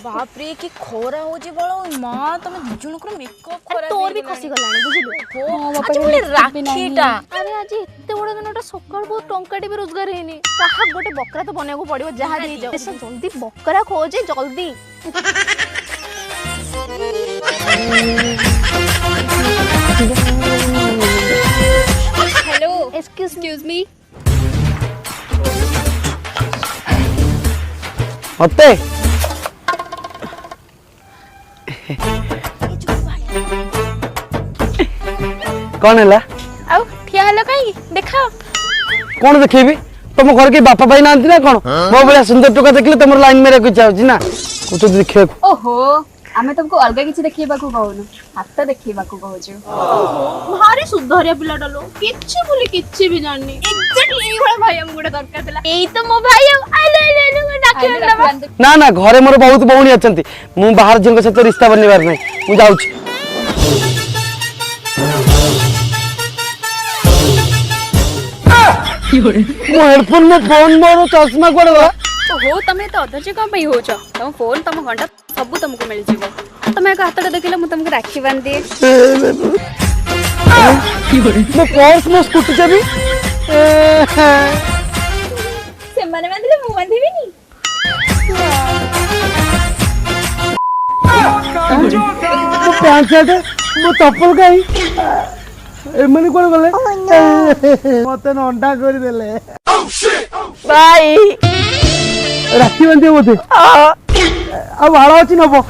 बाप रे कि खोरा होजी बळो मां तमे दुजुन को मेकअप करा तोर भी खसी गलानी बुझिलु आज बोले राखीटा अरे आज एते बड़ दिनटा सकाळ बहुत टंकाटी भी रोजगार हेनी काहा गोटे बकरा तो बनेको पड़िबो जहा दे जाओ जल्दी बकरा खोजे जल्दी हेलो एक्सक्यूज मी मते कौन है आउ ठिया हलो काई देखाओ कौन देखेबी तुम घर के बापा भाई नांती ना कौन मो बड़ा सुंदर टोका देखले तुम लाइन में रखि चाहू ना कुछ देखे ओहो आमे तुमको अलग किछि देखिबा को कहूनु हाथ देखिबा को कहजो भारी सुधरिया पिला डालो किछि बोले किछि भी जाननी एग्जैक्टली एई वाला भाई हम गुडा दरकार देला एई तो मो भाई आले डाके दबा ना ना घरे मोर बहुत बहूनी अछंती मु बाहर जिंग सहित रिश्ता बननेबार नै मु जाउछि मो हेडफोन में फोन मोर चश्मा कोड बा ओहो तमे तो अधर्य कम पई होछ तम फोन तम घंटा सब तुमको मिल जीवो तमे एक हाथ देखिले मु तुमको राखी बांध दे मो पर्स मो स्कूटी चाबी से माने बांधले मु बांधिबी नी मो पैंट शर्ट मो चप्पल काई एमनी कोन गले मते नंडा कर देले बाय राखी बांधे बोते आ भाड़ा अछि नबो